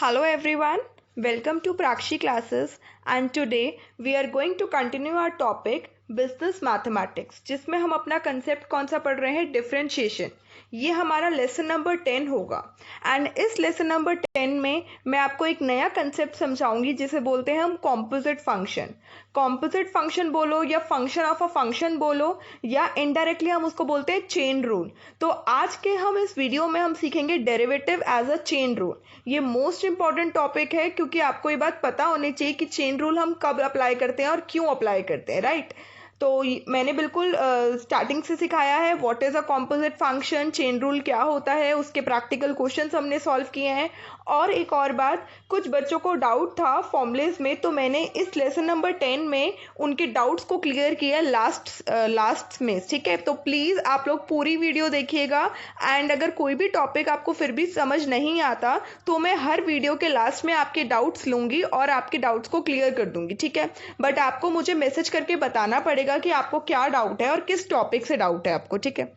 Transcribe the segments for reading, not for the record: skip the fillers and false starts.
Hello everyone, welcome to Prakshi classes and today we are going to continue our topic business mathematics जिसमें हम अपना concept कौन सा पढ़ रहे हैं डिफरेंशिएशन। ये हमारा लेसन नंबर 10 होगा एंड इस लेसन नंबर 10 में मैं आपको एक नया कंसेप्ट समझाऊंगी जिसे बोलते हैं हम कॉम्पोजिट फंक्शन। कॉम्पोजिट फंक्शन बोलो या फंक्शन ऑफ अ फंक्शन बोलो या इनडायरेक्टली हम उसको बोलते हैं चेन रूल। तो आज के हम इस वीडियो में हम सीखेंगे derivative as a chain rule. ये मोस्ट इंपॉर्टेंट टॉपिक है क्योंकि आपको ये बात पता होनी चाहिए कि चेन रूल हम कब अप्लाई करते हैं और क्यों अप्लाई करते हैं, राइट। तो मैंने बिल्कुल स्टार्टिंग से सिखाया है what is a composite function, chain rule क्या होता है, उसके प्रैक्टिकल क्वेश्चंस हमने सॉल्व किए हैं। और एक और बात, कुछ बच्चों को डाउट था फॉर्मूलेज में, तो मैंने इस लेसन नंबर 10 में उनके डाउट्स को क्लियर किया लास्ट में, ठीक है। तो प्लीज़ आप लोग पूरी वीडियो देखिएगा एंड अगर कोई भी टॉपिक आपको फिर भी समझ नहीं आता तो मैं हर वीडियो के लास्ट में आपके डाउट्स लूँगी और आपके डाउट्स को क्लियर कर दूँगी, ठीक है। बट आपको मुझे मैसेज करके बताना पड़ेगा कि आपको क्या डाउट है और किस टॉपिक से डाउट है आपको, ठीक है।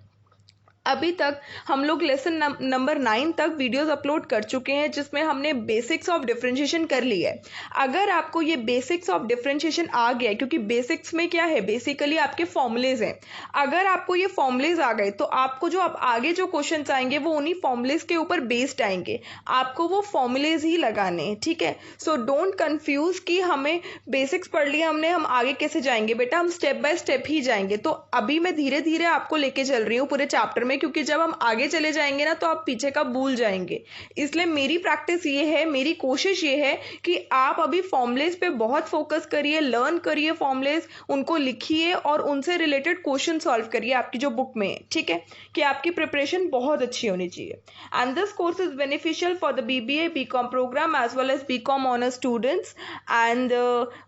अभी तक हम लोग लेसन नंबर 9 तक वीडियोस अपलोड कर चुके हैं जिसमें हमने बेसिक्स ऑफ डिफरेंशिएशन कर ली है। अगर आपको ये बेसिक्स ऑफ डिफरेंशिएशन आ गया, क्योंकि बेसिक्स में क्या है, बेसिकली आपके फॉर्मूलेज हैं। अगर आपको ये फॉर्मूलेज आ गए तो आपको जो अब आगे जो क्वेश्चंस आएंगे वो उन्हीं फॉर्मूलेज के ऊपर बेस्ड आएंगे, आपको वो फॉर्मूलेज ही लगाने हैं, ठीक है। सो डोंट कंफ्यूज कि हमें बेसिक्स पढ़ लिया हमने, हम आगे कैसे जाएंगे। बेटा हम स्टेप बाय स्टेप ही जाएंगे। तो अभी मैं धीरे धीरे आपको लेके चल रही हूँ पूरे चैप्टर में, क्योंकि जब हम आगे चले जाएंगे ना तो आप पीछे का भूल जाएंगे। इसलिए मेरी प्रैक्टिस ये है, मेरी कोशिश ये है कि आप अभी फॉर्मूलेज पे बहुत फोकस करिए, लर्न करिए फॉर्मूलेज, उनको लिखिए और उनसे रिलेटेड क्वेश्चन सॉल्व करिए आपकी जो बुक में है, ठीक है, कि आपकी प्रिपरेशन बहुत अच्छी होनी चाहिए। And this course is beneficial for the BBA BCom program as well as BCom honours students. And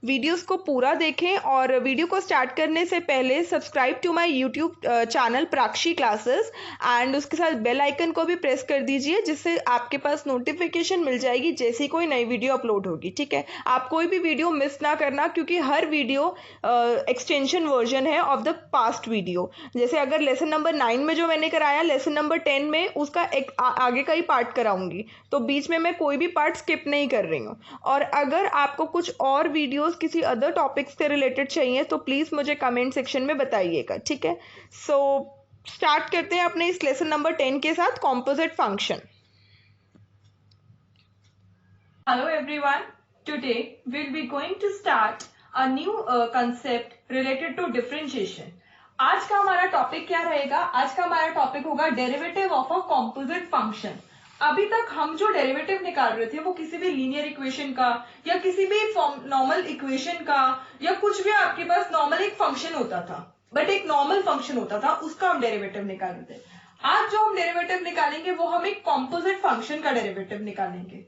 videos को पूरा देखें और वीडियो को स्टार्ट करने से पहले subscribe to my YouTube channel Prakshi classes and उसके साथ बेल आइकन को भी प्रेस कर दीजिए जिससे आपके पास नोटिफिकेशन मिल जाएगी जैसे ही कोई नई वीडियो अपलोड होगी, ठीक है। आप कोई भी वीडियो मिस ना करना क्योंकि हर वीडियो एक्सटेंशन वर्जन है ऑफ द पास्ट वीडियो। जैसे अगर लेसन नंबर 9 में जो मैंने कराया, लेसन नंबर 10 में उसका एक आगे का ही पार्ट कराऊंगी, तो बीच में मैं कोई भी पार्ट स्किप नहीं कर रही हूँ। और अगर आपको कुछ और वीडियोस किसी अदर टॉपिक्स से रिलेटेड चाहिए तो प्लीज़ मुझे कमेंट सेक्शन में बताइएगा, ठीक है। सो स्टार्ट करते हैं अपने इस लेसन नंबर 10 के साथ, composite function. Hello everyone, today will be going to start a new concept related to differentiation. आज का हमारा टॉपिक क्या रहेगा? आज का हमारा टॉपिक होगा derivative of a composite function. अभी तक हम जो डेरिवेटिव निकाल रहे थे वो किसी भी लीनियर इक्वेशन का या किसी भी नॉर्मल इक्वेशन का या कुछ भी आपके पास नॉर्मल एक फंक्शन होता था, बट एक नॉर्मल फंक्शन होता था, उसका हम डेरिवेटिव निकाल रहे थे। आज जो हम डेरिवेटिव निकालेंगे वो हम एक कॉम्पोजिट फंक्शन का डेरिवेटिव निकालेंगे।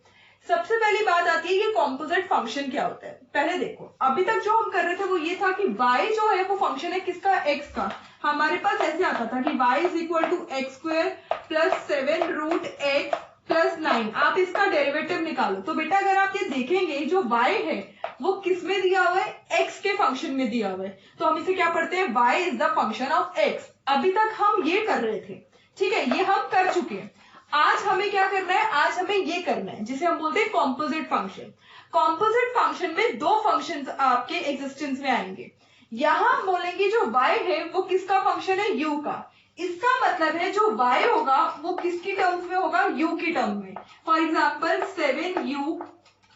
सबसे पहली बात आती है कि कॉम्पोजिट फंक्शन क्या होता है। पहले देखो, अभी तक जो हम कर रहे थे वो ये था कि y जो है वो फंक्शन है किसका, x का। हमारे पास ऐसे आता था कि y is equal to x square plus 7 root x plus 9। आप इसका डेरिवेटिव निकालो। तो बेटा अगर आप ये देखेंगे जो y है वो किस में दिया हुआ है, x के फंक्शन में दिया हुआ है, तो हम इसे क्या पढ़ते हैं, y is the function of x। अभी तक हम ये कर रहे थे, ठीक है, ये हम कर चुके हैं। आज हमें क्या करना है, आज हमें ये करना है जिसे हम बोलते हैं कॉम्पोजिट फंक्शन। कॉम्पोजिट फंक्शन में दो फंक्शंस आपके एग्जिस्टेंस में आएंगे। यहां हम बोलेंगे जो y है वो किसका फंक्शन है, u का। इसका मतलब है जो y होगा वो किसकी टर्म्स में होगा, u की टर्म में। For example 7u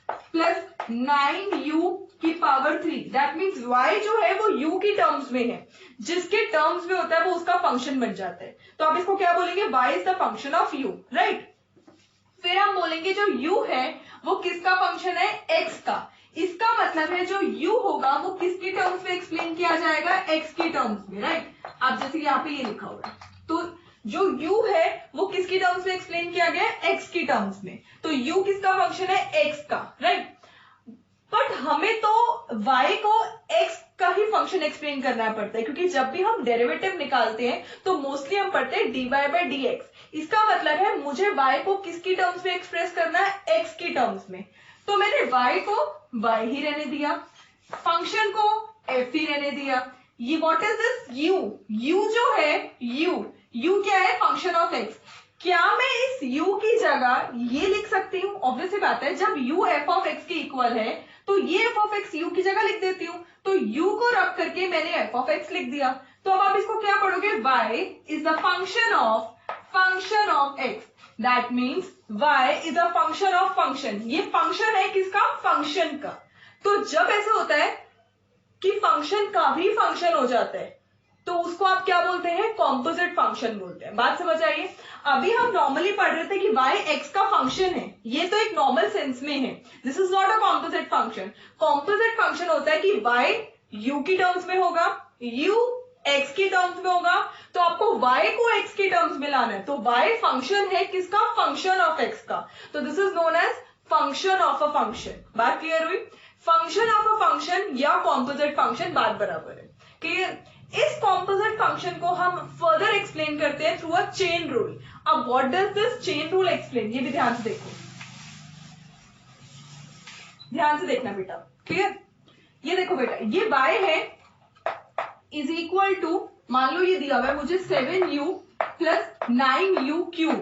plus 9u की पावर 3, दैट मीन्स y जो है वो u की टर्म्स में है, जिसके टर्म्स में होता है वो उसका फंक्शन बन जाता है। तो आप इसको क्या बोलेंगे, y is the function of u, right. फिर हम बोलेंगे जो u है वो किसका फंक्शन है, x का। इसका मतलब है जो u होगा वो किसकी टर्म्स में एक्सप्लेन किया जाएगा, x की टर्म्स में, राइट। अब जैसे यहाँ पे ये लिखा हुआ है, तो जो u है वो किसकी टर्म्स में एक्सप्लेन किया गया है, x की टर्म्स में। तो u किसका फंक्शन है, x का, राइट। बट हमें तो y को x का ही फंक्शन एक्सप्लेन करना पड़ता है, क्योंकि जब भी हम डेरिवेटिव निकालते हैं तो मोस्टली हम पढ़ते हैं dy by dx। इसका मतलब है मुझे y को किसकी टर्म्स में एक्सप्रेस करना है, x की टर्म्स में। तो मैंने y को y ही रहने दिया, फंक्शन को f ही रहने दिया। ये व्हाट इज दिस, u जो है, u क्या है, फंक्शन ऑफ x। क्या मैं इस इस u की जगह ये लिख सकती हूँ, ऑब्वियस सी बात है, जब u f ऑफ x के इक्वल है तो ये f ऑफ x u की जगह लिख देती हूँ, तो u को रब करके मैंने f ऑफ x लिख दिया। तो अब आप इसको क्या पढ़ोगे, y is the function of x, that means y is a function of function. ये फंक्शन है किसका, फंक्शन का। तो जब ऐसा होता है कि फंक्शन का भी फंक्शन हो जाता है तो उसको आप क्या बोलते हैं, कॉम्पोजिट फंक्शन बोलते हैं। बात समझ आइए। अभी हम नॉर्मली पढ़ रहे थे कि y x का फंक्शन है, ये तो एक नॉर्मल सेंस में है, this is not a composite function. Composite function होता है कि y u की टर्म्स में होगा, u x की टर्म्स में होगा, तो आपको y को x की टर्म्स में लाना है। तो y फंक्शन है किसका, फंक्शन ऑफ x का, तो this is known as function of a function. बात क्लियर हुई, फंक्शन ऑफ अ फंक्शन या कॉम्पोजिट फंक्शन बात बराबर है। क्लियर। इस कॉम्पोजिट फंक्शन को हम फर्दर एक्सप्लेन करते हैं थ्रू अ चेन रूल। अब what does this chain rule explain, ये भी ध्यान से देखो, ध्यान से देखना बेटा। क्लियर। ये देखो बेटा, ये y है इज इक्वल टू, मान लो ये दिया हुआ है मुझे 7u प्लस 9u³।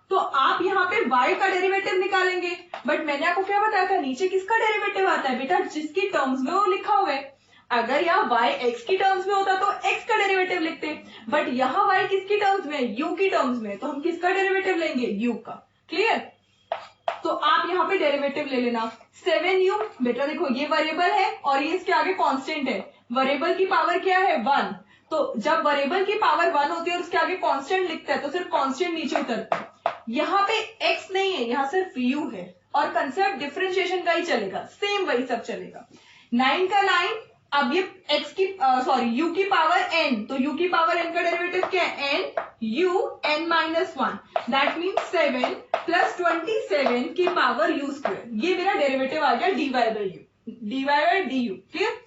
तो आप यहाँ पे y का डेरिवेटिव निकालेंगे, बट मैंने आपको क्या बताया था, नीचे किसका डेरिवेटिव आता है बेटा, जिसकी टर्म्स में वो लिखा हुआ है। अगर यहाँ y x की टर्म्स में होता तो x का डेरिवेटिव लिखते, बट यहाँ y किसकी टर्म्स में, u की टर्म्स में, तो हम किसका डेरिवेटिव लेंगे, u का। क्लियर। तो आप यहाँ पे डेरिवेटिव ले लेना। 7u बेटा देखो ये वेरिएबल है और ये इसके आगे कांस्टेंट है, वेरिएबल की पावर क्या है, 1। तो जब वेरिएबल की पावर 1 होती है और उसके आगे कांस्टेंट लिखता है तो सिर्फ कांस्टेंट नीचे उतरता है। यहाँ पे x नहीं है, यहाँ सिर्फ u है, और कंसेप्ट डिफरेंशिएशन का ही चलेगा, सेम वही सब चलेगा। 9 का 9, अब ये x की सॉरी u की पावर n, तो u की पावर n का डेरिवेटिव क्या है, n u n minus 1, that means 7 plus 27 की पावर u²। ये मेरा डेरिवेटिव आ गया dy बाई du। क्लियर।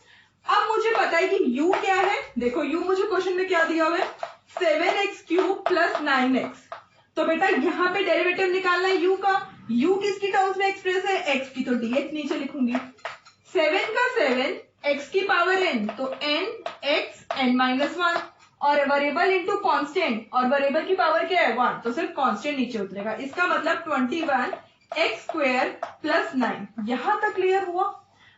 अब मुझे पता है कि u क्या है, देखो u मुझे क्वेश्चन में क्या दिया हुआ है, 7x³ प्लस 9x। तो बेटा यहाँ पे डेरिवेटिव निकालना है u का, u किसकी टर्म्स में एक्सप्रेस है, x की, तो dx नीचे लिखूंगी। 7 का 7 x की पावर n, तो n x n माइनस 1, और वेरिएबल इंटू कॉन्स्टेंट, और वेरिएबल की पावर क्या है, 1, तो सिर्फ कॉन्स्टेंट नीचे उतरेगा। इसका मतलब 21 x² प्लस 9। यहां तक क्लियर हुआ।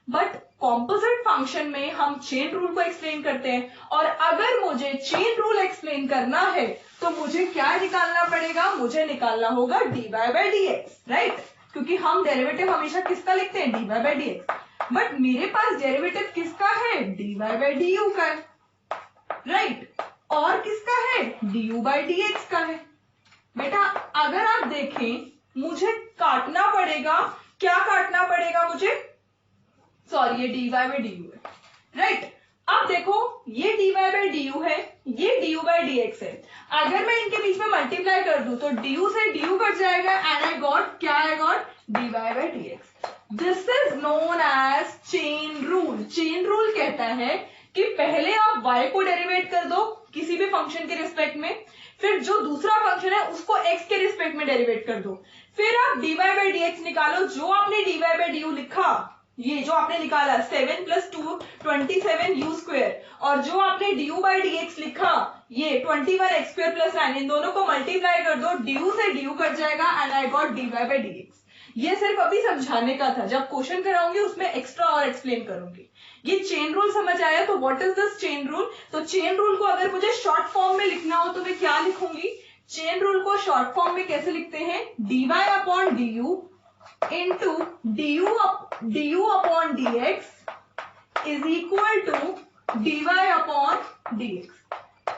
बट कॉम्पोजिट फंक्शन में हम चेन रूल को एक्सप्लेन करते हैं, और अगर मुझे चेन रूल एक्सप्लेन करना है तो मुझे क्या निकालना पड़ेगा, मुझे निकालना होगा dy बाई dx, राइट। क्योंकि हम डेरिवेटिव हमेशा किसका लिखते हैं, dy बाई dx। बट मेरे पास डेरिवेटिव किसका है, dy बाई du का है, राइट, और किसका है, du बाई dx का है। बेटा अगर आप देखें मुझे काटना पड़ेगा, क्या काटना पड़ेगा मुझे, सॉरी ये dy बाई du है, राइट। अब देखो ये dy बाई du है, ये du बाई dx है। अगर मैं इनके बीच में मल्टीप्लाई कर दूं तो du से du कट जाएगा, एंड आई गॉट, क्या I got, dy by dx। This is known as chain rule. Chain rule कहता है कि पहले आप y को डेरिवेट कर दो किसी भी फंक्शन के रिस्पेक्ट में, फिर जो दूसरा फंक्शन है उसको x के रिस्पेक्ट में डेरिवेट कर दो, फिर आप dy बाई dx निकालो। जो आपने dy बाई du लिखा, ये जो आपने निकाला 7 प्लस 2 27 u², और जो आपने du बाई dx लिखा ये 21 x² प्लस 9, इन दोनों को मल्टीप्लाई कर दो, du से du कट जाएगा, and I got dy by dx। ये सिर्फ अभी समझाने का था, जब क्वेश्चन कराऊंगी उसमें एक्स्ट्रा और एक्सप्लेन करूंगी। ये चेन रूल समझ आया। तो what is this chain rule, तो चेन रूल को अगर मुझे शॉर्ट फॉर्म में लिखना हो तो मैं क्या लिखूंगी, चेन रूल को शॉर्ट फॉर्म में कैसे लिखते हैं, dy upon du into du upon dx is equal to dy upon dx।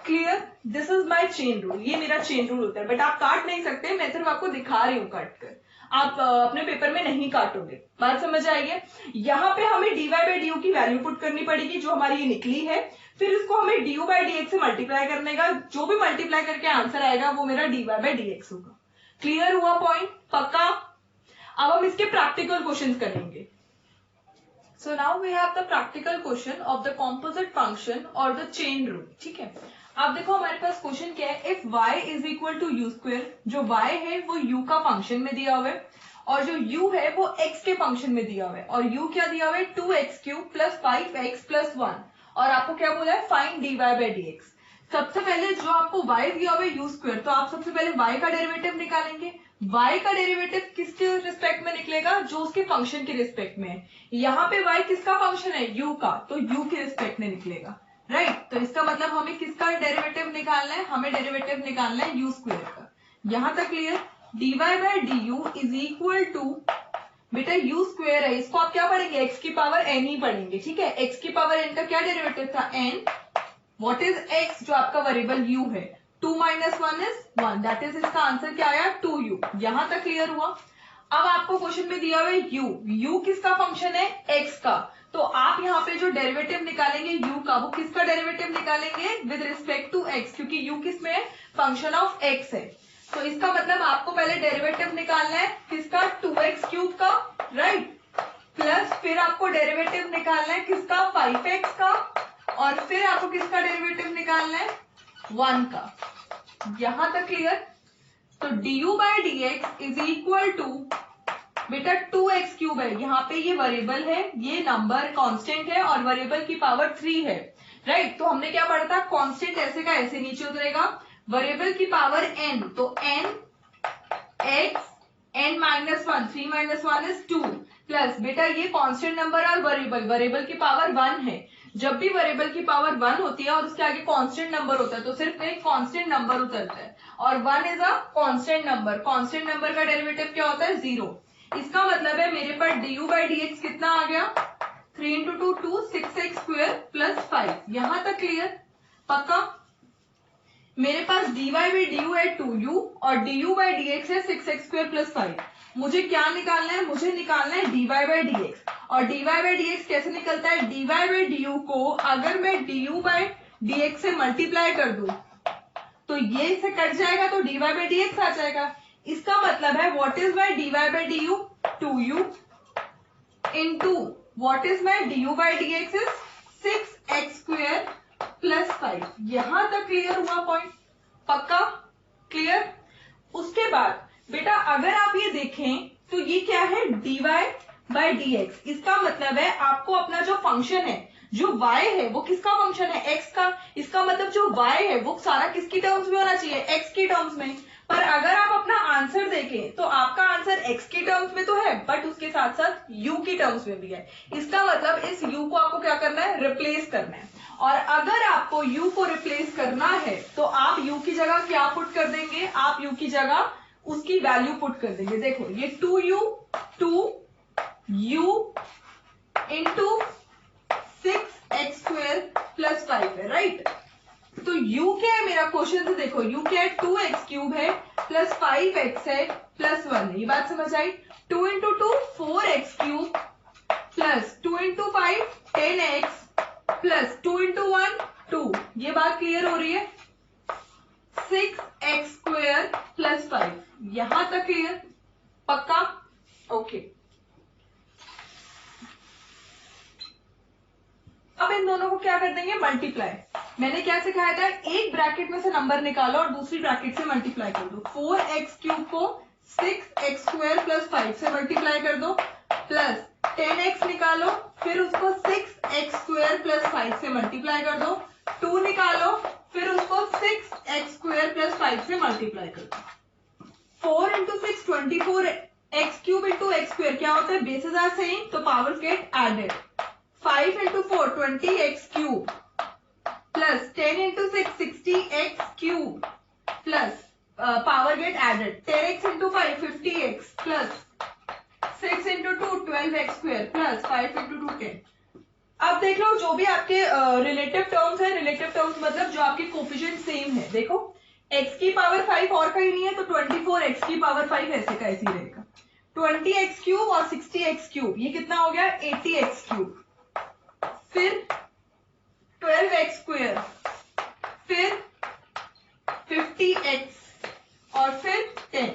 Clear. This is my chain rule, ये मेरा चेन रूल होता है। बट आप काट नहीं सकते, मैं सिर्फ आपको दिखा रही हूँ काट कर, आप अपने पेपर में नहीं काटोगे। बात समझ आएगी। यहाँ पे हमें dy बाई du की वैल्यू पुट करनी पड़ेगी जो हमारी ये निकली है, फिर इसको हमें du बाई dx से मल्टीप्लाई करने का, जो भी मल्टीप्लाई करके आंसर आएगा वो मेरा dy बाई dx होगा। क्लियर हुआ पॉइंट, पक्का। अब हम इसके प्रैक्टिकल क्वेश्चंस करेंगे। So now we have the practical question of the composite function और द चेन रूल। ठीक है, अब देखो हमारे पास क्वेश्चन क्या है, if y is equal to u², जो y है वो u का फंक्शन में दिया हुआ है, और जो u है वो x के फंक्शन में दिया हुआ है, और u क्या दिया हुआ है, 2x³ प्लस 5x प्लस 1, और आपको क्या बोला है, फाइंड dy बाई dx। सबसे पहले जो आपको y दिया हुआ है u स्क्वायर, तो आप सबसे पहले y का डेरिवेटिव निकालेंगे। y का डेरिवेटिव किसके रिस्पेक्ट में निकलेगा? जो उसके फंक्शन के रिस्पेक्ट में है। यहाँ पे y किसका फंक्शन है? u का, तो u के रिस्पेक्ट में निकलेगा, राइट। तो इसका मतलब हमें किसका डेरिवेटिव निकालना है? हमें डेरिवेटिव निकालना है u स्क्वायर का। यहां तक clear? dy by D U is equal to, बेटा u स्क्वायर है, इसको आप क्या पढ़ेंगे? x की पावर n ही पढ़ेंगे, ठीक है। x की पावर n का क्या डेरिवेटिव था? n। What is x? जो आपका वेरिएबल u है। 2 - 1 is 1, दैट इज इसका आंसर क्या आया? 2u। यहां तक क्लियर हुआ? अब आपको क्वेश्चन में दिया हुआ है u किसका फंक्शन है? x का। तो आप यहाँ पे जो डेरिवेटिव निकालेंगे u का, वो किसका डेरिवेटिव निकालेंगे? विद रिस्पेक्ट टू x, क्योंकि u किसमें है? फंक्शन ऑफ x है। तो इसका मतलब आपको पहले डेरिवेटिव निकालना है किसका? 2x क्यूब का, राइट। प्लस फिर आपको डेरिवेटिव निकालना है किसका? 5x का, और फिर आपको किसका डेरिवेटिव निकालना है? 1 का। यहां तक क्लियर? तो du by D X is equal to, बेटा 2x क्यूब है, यहाँ पे ये वेरिएबल है, ये नंबर कांस्टेंट है और वेरिएबल की पावर 3 है, राइट। तो हमने क्या पढ़ा था? कांस्टेंट ऐसे का ऐसे नीचे उतरेगा, वेरिएबल की पावर n, तो n x n - 1, 3 - 1 is 2, plus बेटा ये कांस्टेंट नंबर और वेरिएबल की पावर 1 है। जब भी वेरिएबल की पावर 1 होती है और उसके आगे कांस्टेंट नंबर होता है तो सिर्फ एक कांस्टेंट नंबर उतरता है, और 1 is a constant number. Constant number का डेरिवेटिव क्या होता है? 0। इसका मतलब है मेरे पास du बाई डी एक्स कितना आ गया? 3 × 2 2, 6x स्क्वायर प्लस 5। यहां तक क्लियर? पक्का? मेरे पास dy बाई डी यू है 2u और du बाई डी एक्स है 6x स्क्वायर प्लस 5। मुझे क्या निकालना है? मुझे निकालना है dy बाई डी एक्स। और dy बाई डी एक्स कैसे निकलता है? dy बाई डी यू को अगर मैं du बाई डी एक्स से मल्टीप्लाई कर दूं तो ये इससे कट जाएगा, तो dy बाई डी एक्स आ जाएगा। इसका मतलब है what is my dy by D you? 2u into what is my du by D X is 6x square plus 5। यहां तक क्लियर हुआ पॉइंट? पक्का? क्लियर? उसके बाद बेटा अगर आप ये देखें तो ये क्या है? dy by D x. इसका मतलब है आपको अपना जो फंक्शन है, जो y है वो किसका फंक्शन है? x का। इसका मतलब जो y है वो सारा किसकी टर्म्स में होना चाहिए? x की टर्म्स में। पर अगर आप अपना आंसर देखें तो आपका आंसर x की टर्म्स में तो है, बट उसके साथ साथ u की टर्म्स में भी है। इसका मतलब इस u को आपको क्या करना है? रिप्लेस करना है। और अगर आपको u को रिप्लेस करना है तो आप u की जगह क्या पुट कर देंगे? आप u की जगह उसकी वैल्यू पुट कर देंगे। देखो ये 2u 2u into 6x square plus 5 है, राइट। तो u क्या है मेरा? क्वेश्चन से देखो u क्या है? 2x क्यूब है प्लस 5x है प्लस 1 है। ये बात समझ आई? 2 into 2 4x cube plus 2 into 5 10x plus 2 into 1 2। ये बात क्लियर हो रही है? 6x square plus 5। यहां तक क्लियर? पक्का? ओके। अब इन दोनों को क्या कर देंगे? मल्टीप्लाई। मैंने क्या सिखाया था? एक ब्रैकेट में से नंबर निकालो और दूसरी ब्रैकेट से मल्टीप्लाई कर दो। 4x क्यूब को 6x स्क्वायर प्लस 5 से मल्टीप्लाई कर दो, प्लस 10x निकालो, फिर उसको 6x स्क्वायर प्लस 5 से मल्टीप्लाई कर दो, 2 निकालो, फिर उसको 6x स्क्वायर प्लस 5 से मल्टीप्लाई कर दो। 4 into 6 24, x cube into x square क्या होता है? बेसेस आर सेम, तो powers get added. 5 into 4 20x cube plus 10 into 6 60x cube plus power get added. 10x into 5 50x plus 6 into 2 12x square plus 5 into 2 10। अब देख लो जो भी आपके रिलेटिव टर्म्स है, रिलेटिव टर्म्स मतलब जो आपके कोफिशिएंट सेम है। देखो x की पावर 5 और कहीं नहीं है, तो 24x की पावर 5 ऐसे का ऐसे ही रहेगा। 20x क्यूब और 60x क्यूब ये कितना हो गया? 80x क्यूब, फिर 12x स्क्वायर, फिर 50x और फिर 10।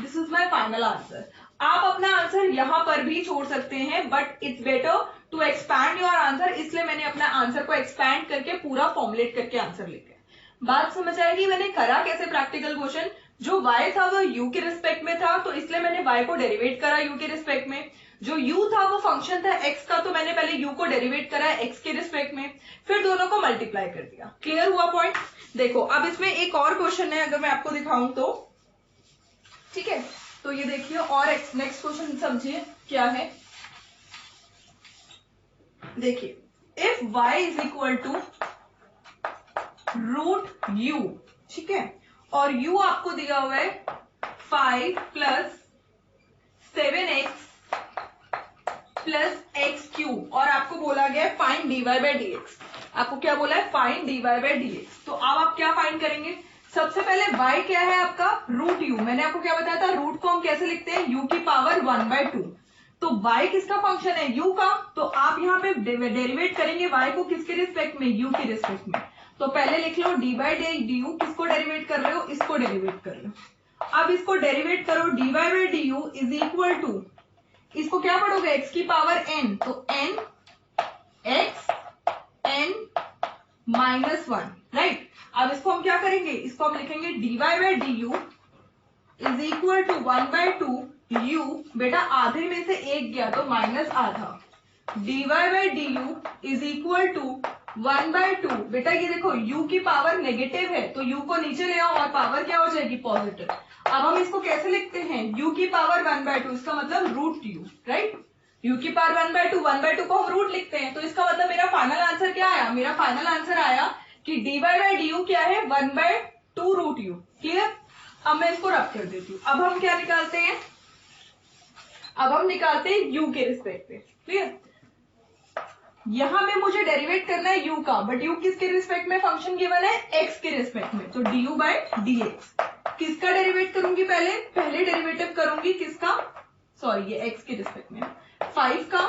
This is my final answer. आप अपना आंसर यहां पर भी छोड़ सकते हैं, but it's better to expand your answer, इसलिए मैंने अपना आंसर को एक्सपैंड करके पूरा फॉर्मुलेट करके आंसर लिखा है। बात समझ आएगी? मैंने करा कैसे प्रैक्टिकल क्वेश्चन? जो y था वो u के रिस्पेक्ट में था, तो इसलिए मैंने y को डेरिवेट करा u के रिस्पेक्ट में। जो u था वो फंक्शन था x का, तो मैंने पहले u को डेरिवेट करा x के रिस्पेक्ट में, फिर दोनों को मल्टीप्लाई कर दिया। क्लियर हुआ पॉइंट? देखो अब इसमें एक और क्वेश्चन है, अगर मैं आपको दिखाऊं तो, ठीक है, तो ये देखिए, और नेक्स्ट क्वेश्चन समझिए क्या है। देखिए, if y is equal to √u, ठीक है, और u आपको दिया हुआ है 5 + 7x + x³ और आपको बोला गया है फाइंड dy/dx। आपको क्या बोला है? Find dy/dx। तो अब आप क्या फाइंड करेंगे? सबसे पहले y क्या है आपका? √u। मैंने आपको क्या बताया था? रूट को हम कैसे लिखते हैं? u की पावर 1/2। तो y किसका फंक्शन है? u का। तो आप यहाँ पे डेरिवेट करेंगे y को किसके रिस्पेक्ट में? u के रिस्पेक्ट में। तो पहले लिख लो dy/du। किसको डेरिवेट कर रहे हो? इसको डेरिवेट कर रहे हो। अब इसको डेरिवेट करो, dy/du इज इक्वल टू, इसको क्या पढ़ोगे? x की पावर n, तो n x n -1, राइट। अब इसको हम क्या करेंगे? इसको हम लिखेंगे dy/du is equal to 1/2 u, बेटा आधे में से एक गया तो माइनस आधा, dy/du इज इक्वल टू 1/2, बेटा ये देखो u की पावर नेगेटिव है तो u को नीचे ले आओ और पावर क्या हो जाएगी? पॉजिटिव। अब हम इसको कैसे लिखते हैं? u की पावर 1/2, इसका मतलब √u, राइट। u की पावर 1/2 को हम रूट लिखते हैं, तो इसका मतलब मेरा फाइनल आंसर क्या आया? मेरा फाइनल आंसर आया कि dy/du क्या है? 1/2 √u। क्लियर? अब मैं इसको रब कर देती हूँ। अब हम क्या निकालते हैं? अब हम निकालते हैं u के रिस्पेक्ट पे। क्लियर? यहां में मुझे डेरिवेट करना है u का, बट u किसके रिस्पेक्ट में फंक्शन गिवन है? x के रिस्पेक्ट में, तो du/dx। किसका डेरिवेट करूंगी? पहले डेरिवेटिव करूंगी किसका? सॉरी, ये x के रिस्पेक्ट में 5 का,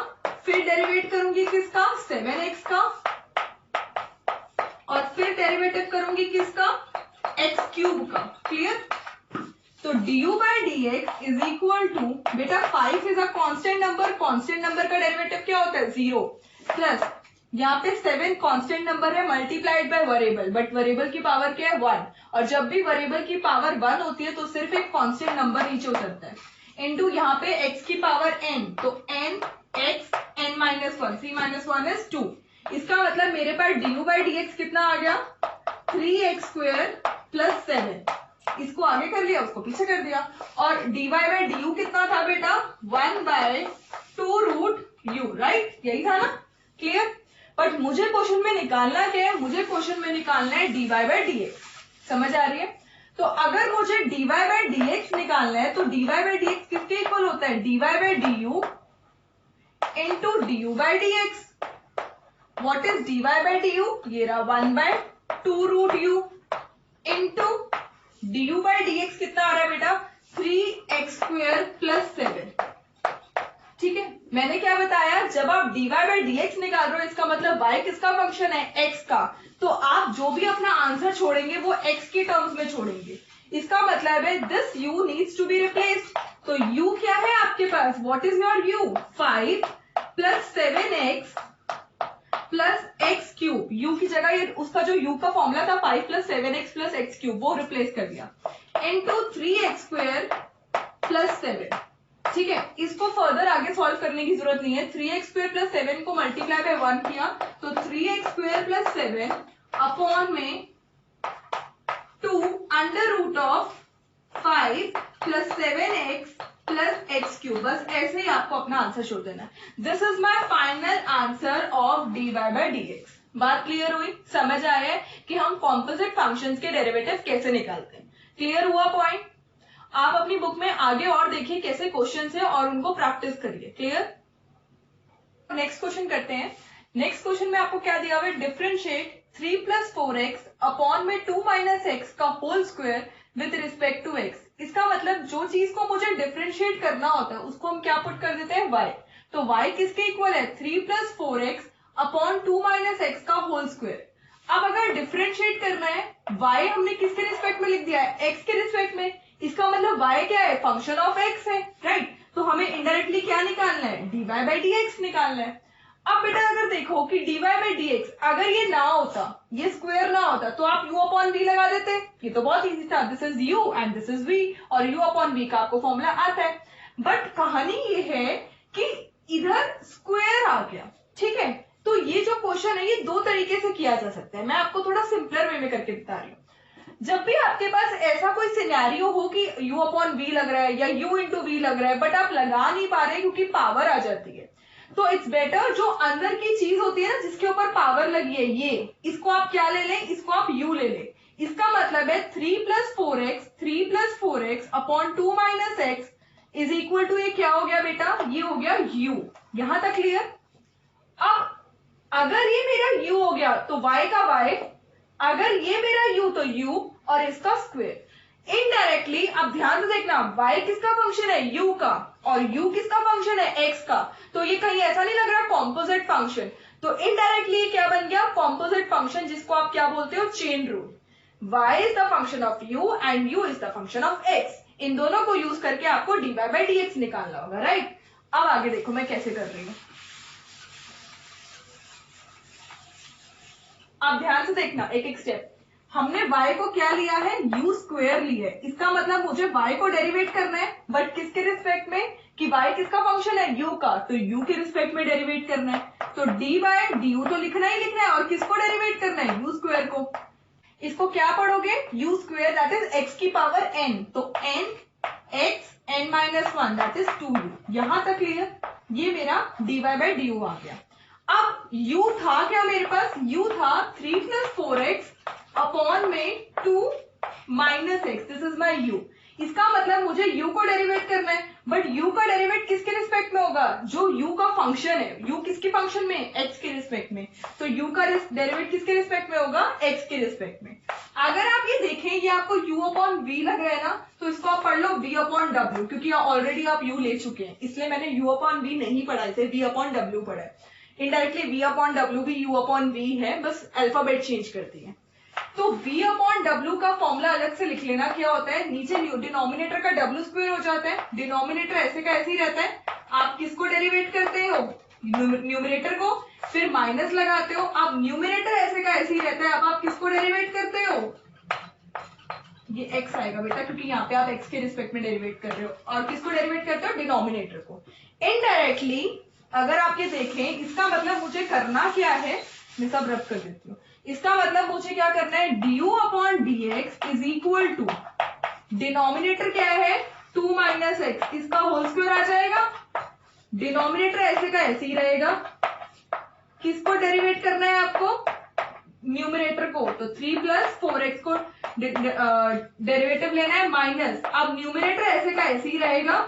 फिर डेरिवेट करूंगी किसका? 7x का, और फिर डेरिवेटिव करूंगी किसका? x³ का। क्लियर? तो du/dx इज इक्वल टू, बेटा 5 is a constant number, constant number का डेरिवेटिव क्या होता है? 0, प्लस यहाँ पे 7 कांस्टेंट नंबर है multiplied by variable, but variable की पावर क्या है? 1, और जब भी वेरिएबल की पावर 1 होती है तो सिर्फ एक कांस्टेंट नंबर नीचे उतरता है, इनटू यहाँ पे x की पावर n, तो n x n -1, 3 - 1 is 2। इसका मतलब मेरे पास du/dx कितना आ गया? 3x² + 7। इसको आगे कर लिया, उसको पीछे कर दिया, और dy/du कितना था बेटा? 1/2 √u, राइट। यही था ना? क्लियर? बट मुझे क्वेश्चन में निकालना क्या है? मुझे क्वेश्चन में निकालना है dy/dx। समझ आ रही है? तो अगर मुझे dy/dx निकालना है तो dy/dx किसके इक्वल होता है? dy/du into du/dx। What is dy/du? ये रहा 1/2 √u इंटू du/dx कितना आ रहा है बेटा? 3x² + 7। ठीक है, मैंने क्या बताया? जब आप dy/dx निकाल रहे हो, इसका मतलब y किसका फंक्शन है? x का। तो आप जो भी अपना आंसर छोड़ेंगे वो x के टर्म्स में छोड़ेंगे। इसका मतलब है this u needs to be replaced. तो u क्या है आपके पास? What is your u? 5 + 7x + x³ u की जगह ये उसका जो u का फॉर्मूला था 5 + 7x + x³ वो रिप्लेस कर दिया, इनटू 3x² + 7। ठीक है, इसको फर्दर आगे सॉल्व करने की जरूरत नहीं है। 3x² + 7 को मल्टीप्लाई बाय 1 किया तो 3x² + 7 अपॉन में 2 √5 + 7x + x³। बस ऐसे ही आपको अपना आंसर छोड़ देना है। This is my final answer of dy/dx। बात क्लियर हुई? समझ आया है कि हम कॉम्पोजिट फंक्शंस के डेरिवेटिव कैसे निकालते हैं? क्लियर हुआ पॉइंट? आप अपनी बुक में आगे और देखिए कैसे क्वेश्चंस है और उनको प्रैक्टिस करिए। क्लियर? नेक्स्ट क्वेश्चन करते हैं। नेक्स्ट क्वेश्चन में आपको क्या दिया हुआ है? डिफरेंशिएट 3 + 4x अपॉन में 2 - x का whole square with respect to x। इसका मतलब जो चीज को मुझे डिफरेंशिएट करना होता है उसको हम क्या पुट कर देते हैं? y। तो y किसके इक्वल है? 3 + 4x अपॉन 2 - x का होल स्क्वायर। अब अगर डिफरेंशिएट करना है, y हमने किसके रिस्पेक्ट में लिख दिया है? x के रिस्पेक्ट में। इसका मतलब y क्या है? फंक्शन ऑफ x है, राइट। तो हमें इनडायरेक्टली क्या निकालना है? dy/dx निकालना है। अब बेटा अगर देखो कि dy/dx अगर ये ना होता, ये स्क्वायर ना होता, तो आप u/v लगा देते। ये तो बहुत इजी था। This is u and this is v, और u/v का आपको फॉर्मूला आता है। बट कहानी ये है कि इधर स्क्वायर आ गया, ठीक है। तो ये जो क्वेश्चन है ये दो तरीके से किया जा सकता है, मैं आपको थोड़ा सिंपलर वे में करके बता रही हूँ। जब भी आपके पास ऐसा कोई सिनेरियो हो कि u अपॉन v लग रहा है या u इंटू v लग रहा है, बट आप लगा नहीं पा रहे क्योंकि पावर आ जाती है, तो इट्स बेटर जो अंदर की चीज होती है ना जिसके ऊपर पावर लगी है, ये इसको आप क्या ले लें, इसको आप u ले लें। इसका मतलब है 3 plus 4x upon 2 minus x is equal to, ये क्या हो गया बेटा, ये हो गया u। यहां तक क्लियर। अब अगर ये मेरा u हो गया तो y का y, अगर ये मेरा u तो u और इसका स्क्वायर। इनडायरेक्टली अब ध्यान से देखना, y किसका फंक्शन है, u का, और u किसका फंक्शन है, x का। तो ये कहीं ऐसा नहीं लग रहा कॉम्पोजिट फंक्शन, तो इनडायरेक्टली ये क्या बन गया, कॉम्पोजिट फंक्शन, जिसको आप क्या बोलते हो, chain rule. y is the function of u and u is the function of x। इन दोनों को यूज करके आपको dy बाई dx निकालना होगा, राइट। अब आगे देखो मैं कैसे कर रही हूं। अब ध्यान से देखना एक एक स्टेप। हमने y को क्या लिया है, u स्क्वायर लिया है। इसका मतलब मुझे y को डेरिवेट करना है, बट किसके रिस्पेक्ट में, कि y किसका फंक्शन है, u का, तो u के रिस्पेक्ट में डेरिवेट करना है। तो d बाय du तो लिखना ही लिखना है, और किसको डेरिवेट करना है, u स्क्वायर को। इसको क्या पढ़ोगे, u square that is x की पावर n, तो n x n minus 1 that is 2u। यहां तक क्लियर। ये मेरा dy बाय du आ गया। अब u था क्या मेरे पास, u था 3 प्लस 4x अपॉन में 2 minus x, this is my u। इसका मतलब मुझे u को डेरिवेट करना है, बट u का डेरिवेट किसके रिस्पेक्ट में होगा, जो u का फंक्शन है, u किसके फंक्शन में, x के रिस्पेक्ट में। तो u का डेरिवेट किसके रिस्पेक्ट में होगा, x के रिस्पेक्ट में। अगर आप ये देखें, ये आपको u अपॉन v लग रहा है ना, तो इसको आप पढ़ लो v अपॉन w, क्योंकि ऑलरेडी आप u ले चुके हैं, इसलिए मैंने u अपॉन v नहीं पढ़ा, इसे v अपॉन w पढ़ा है। इनडायरेक्टली v अपॉन w भी u अपॉन v है, बस अल्फाबेट चेंज करती है। तो v अपॉन w का फॉर्मूला अलग से लिख लेना, क्या होता है, नीचे डिनोमिनेटर का w स्क्वायर हो जाता है, डिनोमिनेटर ऐसे का ऐसे ही रहता है। आप किसको डेरिवेट करते हो, न्यूमरेटर को, फिर माइनस लगाते हो। अब न्यूमरेटर ऐसे का ऐसे ही रहता है, अब आप किसको डेरिवेट करते हो, ये x आएगा बेटा, क्योंकि यहाँ पे आप x के रिस्पेक्ट में डेरिवेट कर रहे हो, और किसको डेरिवेट करते हो, डिनोमिनेटर को। इनडायरेक्टली अगर आप ये देखें, इसका मतलब मुझे करना क्या है, मैं सब रब कर देती हूँ। इसका मतलब मुझे क्या करना है, du upon dx is equal to, denominator क्या है 2 माइनस एक्स, इसका होल स्क्वायर आ जाएगा, डिनोमिनेटर ऐसे का ऐसे ही रहेगा। किसको डेरिवेट करना है आपको, न्यूमरेटर को, तो 3 प्लस 4x को डेरिवेटिव लेना है माइनस, अब न्यूमरेटर ऐसे का ऐसे ही रहेगा,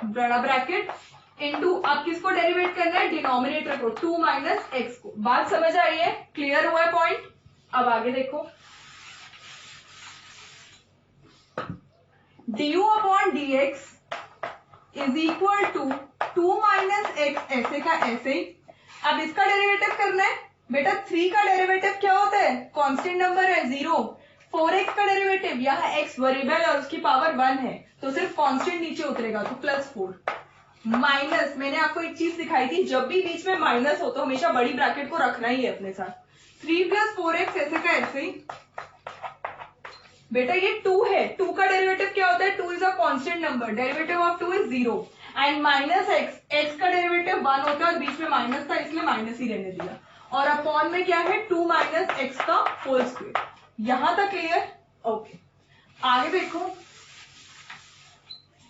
बड़ा ब्रैकेट, इनटू, अब किसको डेरिवेट करना है, डिनोमिनेटर को, 2 माइनस एक्स को। बात समझ आई है, क्लियर हुआ है पॉइंट। अब आगे देखो, du upon dx is equal to 2 minus x ऐसे का ऐसे ही। अब इसका डेरिवेटिव करना है बेटा, 3 का डेरिवेटिव क्या होता है, कांस्टेंट नंबर है 0। 4x का डेरिवेटिव, यहाँ x वेरिएबल और उसकी पावर 1 है, तो सिर्फ कांस्टेंट नीचे उतरेगा, तो प्लस 4 माइनस, मैंने आपको एक चीज सिखाई थी, जब भी बीच में माइनस हो तो हमेशा बड़ी ब्रैकेट को रखना ही है अपने साथ। 3 प्लस 4x ऐसे का ऐसे ही। बेटा ये 2 है, 2 का डेरिवेटिव क्या होता है, 2 is a constant number, derivative of 2 is 0, and minus x, x का डेरिवेटिव 1 होता है और बीच में माइनस था, इसलिए माइनस ही रहने दिया, और अपॉन में क्या है 2 माइनस एक्स का होल स्क्वायर। यहां तक क्लियर, ओके। आगे देखो,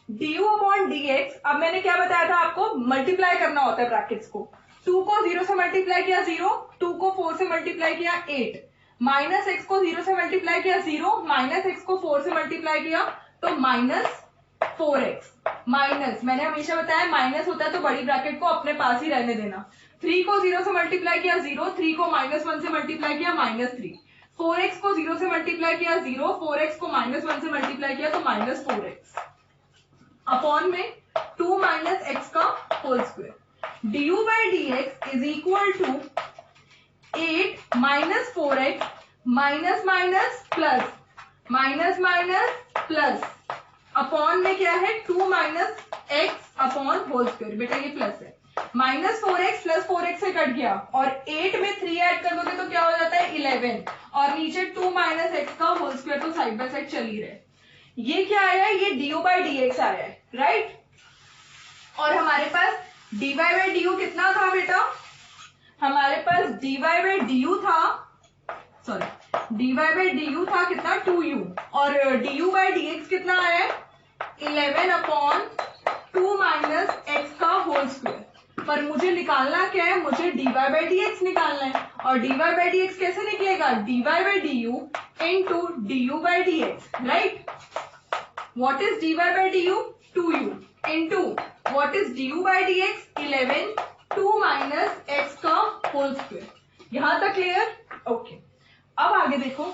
du अपॉन dx, अब मैंने क्या बताया था आपको, मल्टीप्लाई करना होता है ब्रैकेट्स को। 2 को 0 से मल्टीप्लाई किया 0, 2 को 4 से मल्टीप्लाई किया 8, माइनस एक्स को 0 से मल्टीप्लाई किया 0, माइनस एक्स को 4 से मल्टीप्लाई किया तो माइनस 4x, माइनस, मैंने हमेशा बताया माइनस होता है तो बड़ी ब्रैकेट को अपने पास ही रहने देना। 3 को 0 से मल्टीप्लाई किया 0, 3 को माइनस 1 से मल्टीप्लाई किया -3, 4x को 0 से मल्टीप्लाई किया 0, 4x को -1 से मल्टीप्लाई किया तो -4x, अपॉन में 2 माइनस एक्स का whole square. du by dx is equal to 8 minus 4x minus minus plus, minus minus plus, upon में क्या है 2 minus x upon whole square. बेटा ये प्लस है, -4x प्लस 4x से कट गया, और 8 में 3 ऐड कर दोगे तो क्या हो जाता है 11, और नीचे 2 माइनस एक्स का होल स्क्वायर, तो साइड बाय साइड चल ही रहे। ये क्या आया है, ये du बाई dx आया है, राइट। और हमारे पास dy बाई डी यू कितना था बेटा, हमारे पास dy बाई डी यू था, sorry dy by D you था कितना 2u, और du बाई dx कितना है 11 अपॉन 2 माइनस एक्स का होल स्क्वायर। पर मुझे निकालना क्या है, मुझे dy बाई dx निकालना है, और dy बाई dx कैसे निकलेगा, dy by du into du by dx, right. What is dy by du, 2u into what is du by dx 11 2 minus x का होल स्क्वायर। यहां तक क्लियर, ओके। अब आगे देखो,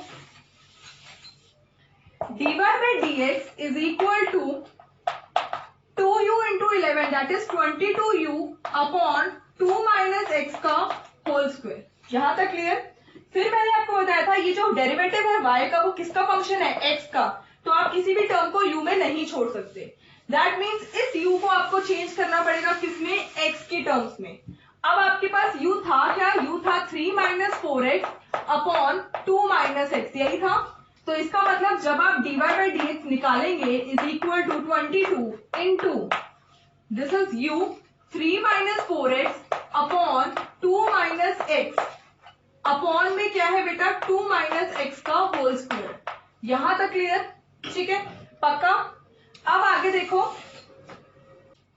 dy by dx is equal to 2u into 11 that is 22u upon 2 minus x का whole square. यहां तक clear. फिर मैंने आपको बताया था ये जो डेरिवेटिव है y का वो किसका फंक्शन है, x का, तो आप किसी भी टर्म को u में नहीं छोड़ सकते। दैट मीन्स इस u को आपको चेंज करना पड़ेगा किसमें, x के टर्म्स में। अब आपके पास u था क्या, u था 3 minus 4x upon 2 minus x, यही था। तो इसका मतलब जब आप dy बाई dx निकालेंगे is equal to 22 into this is u 3 minus 4x upon 2 minus x, upon में क्या है बेटा 2 माइनस एक्स का होल स्क्वायर। यहां तक क्लियर, ठीक है, पक्का। अब आगे देखो,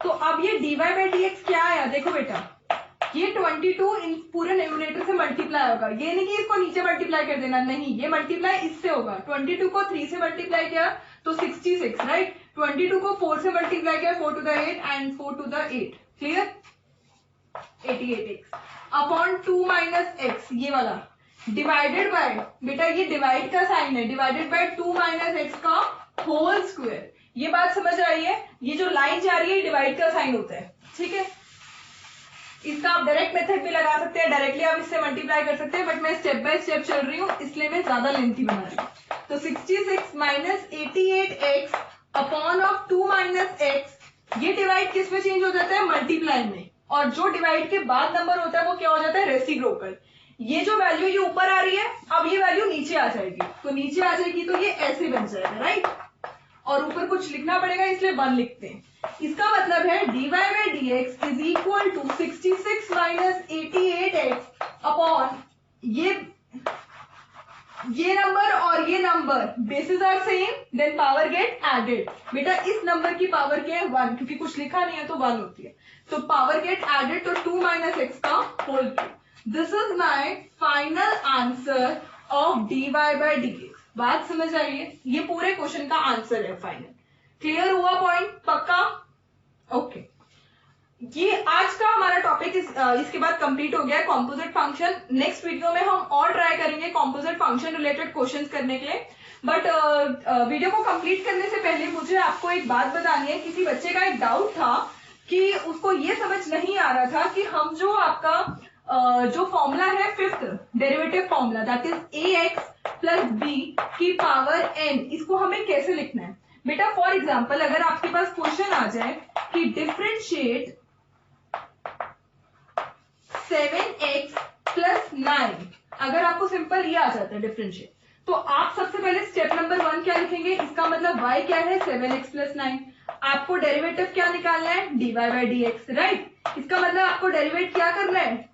तो अब ये dy बाई dx क्या आया, देखो बेटा ये 22 इन पूरे न्यूमरेटर से मल्टीप्लाई होगा, ये नहीं कि इसको नीचे मल्टीप्लाई कर देना, नहीं, ये मल्टीप्लाई इससे होगा। 22 को 3 से मल्टीप्लाई किया तो 66, राइट। 22 को 4 से मल्टीप्लाई किया 4 to the 8 and 4 to the 8, clear, 88x upon 2 minus x, ये वाला डिवाइडेड बाय, बेटा ये डिवाइड का साइन है, डिवाइडेड बाय 2 माइनस एक्स का होल स्क्वायर। ये बात समझ आई है, ये जो लाइन जा रही है डिवाइड का साइन होता है, ठीक है। इसका आप डायरेक्ट मेथड भी लगा सकते हैं, डायरेक्टली आप इससे मल्टीप्लाई कर सकते हैं, बट मैं स्टेप बाय स्टेप चल रही हूँ इसलिए मैं ज्यादा लेंथी बना रही हूँ। तो 66 minus 88x upon of 2 minus x, ये डिवाइड किस में चेंज हो जाता है, मल्टीप्लाई में, और जो डिवाइड के बाद नंबर होता है वो क्या हो जाता है, रेसिप्रोकल। ये जो वैल्यू ये ऊपर आ रही है, अब ये वैल्यू नीचे आ जाएगी, तो नीचे आ जाएगी तो ये ऐसे बन जाएगा, राइट, और ऊपर कुछ लिखना पड़ेगा इसलिए 1 लिखते हैं। इसका मतलब है dy by dx is equal to 66 minus 88x upon ये नंबर और ये number bases are same, then power get added. बेटा इस नंबर की पावर क्या है 1, क्योंकि कुछ लिखा नहीं है तो 1 होती है, तो पावर गेट एडेड तो 2 माइनस एक्स का whole cube. This is my final answer of dy by dx। बात समझ आई है, ये पूरे क्वेश्चन का आंसर है फाइनल। क्लियर हुआ पॉइंट, पक्का, ओके। ये आज का हमारा टॉपिक इसके बाद कंप्लीट हो गया है, कॉम्पोजिट फंक्शन। नेक्स्ट वीडियो में हम और ट्राई करेंगे कॉम्पोजिट फंक्शन रिलेटेड क्वेश्चंस करने के लिए, बट वीडियो को कंप्लीट करने से पहले मुझे आपको एक बात बतानी है। किसी बच्चे का एक डाउट था कि उसको ये समझ नहीं आ रहा था कि हम जो आपका जो फॉर्मूला है 5th derivative formula, that is ax plus b की पावर n, इसको हमें कैसे लिखना है। बेटा फॉर एग्जाम्पल अगर आपके पास क्वेश्चन आ जाए कि डिफरेंशिएट 7x प्लस 9, अगर आपको सिंपल ये आ जाता है डिफरेंशिएट, तो आप सबसे पहले स्टेप नंबर 1 क्या लिखेंगे, इसका मतलब y क्या है 7x प्लस 9, आपको डेरिवेटिव क्या निकालना है dy बाई dx, राइट। इसका मतलब आपको डेरिवेट क्या करना है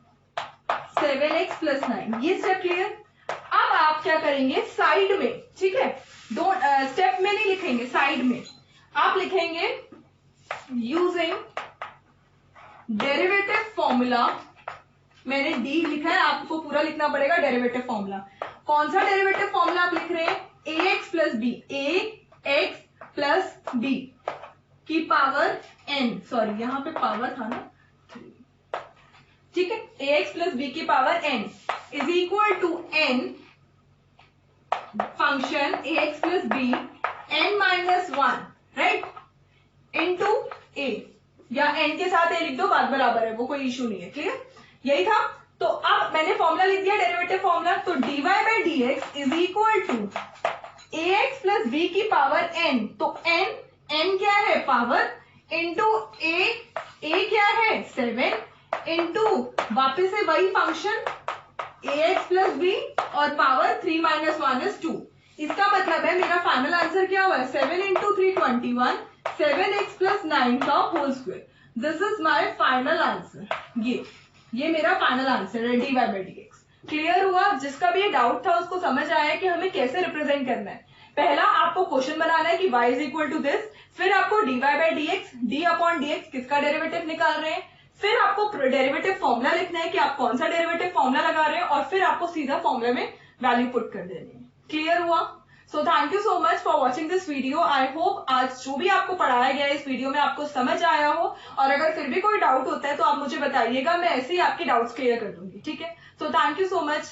7x प्लस 9, ये स्टेप क्लियर। अब आप क्या करेंगे साइड में, ठीक है, दो स्टेप में नहीं लिखेंगे, साइड में आप लिखेंगे यूजिंग डेरिवेटिव फॉर्मूला। मैंने डी लिखा है, आपको पूरा लिखना पड़ेगा डेरिवेटिव फॉर्मूला। कौन सा डेरिवेटिव फॉर्मूला आप लिख रहे हैं, ax plus b, ax plus b की पावर n, सॉरी यहां पे पावर था ना, ठीक है, ax प्लस बी की power n is equal to n function ax plus b n minus 1, right, into a, या n के साथ a लिख दो, बात बराबर है, वो कोई इशू नहीं है, क्लियर, यही था। तो अब मैंने फॉर्मूला लिख दिया डेरिवेटिव फॉर्मूला, तो dy by dx is equal to ax plus b की पावर n, तो n क्या है पावर, इंटू a क्या है 7, इंटू वापिस से वही फंक्शन ax प्लस b और पावर 3 माइनस 1 इज 2। इसका मतलब है मेरा फाइनल आंसर क्या हुआ है 7 इंटू 3 21, 7x प्लस 9 का whole square. This is my final answer. ये मेरा फाइनल आंसर है dy by dx। क्लियर हुआ? जिसका भी ये डाउट था उसको समझ आया कि हमें कैसे रिप्रेजेंट करना है। पहला आपको क्वेश्चन बनाना है कि y is equal to this, फिर आपको dy by dx, d upon dx किसका डेरिवेटिव निकाल रहे हैं, फिर आपको डेरिवेटिव फॉर्मूला लिखना है कि आप कौन सा डेरिवेटिव फॉर्मूला लगा रहे हैं, और फिर आपको सीधा फॉर्मूला में वैल्यू पुट कर देनी है। क्लियर हुआ? So thank you so much for watching this video. I hope आज जो भी आपको पढ़ाया गया है इस वीडियो में आपको समझ आया हो, और अगर फिर भी कोई डाउट होता है तो आप मुझे बताइएगा, मैं ऐसे ही आपके डाउट्स क्लियर कर दूंगी। ठीक है? So thank you so much.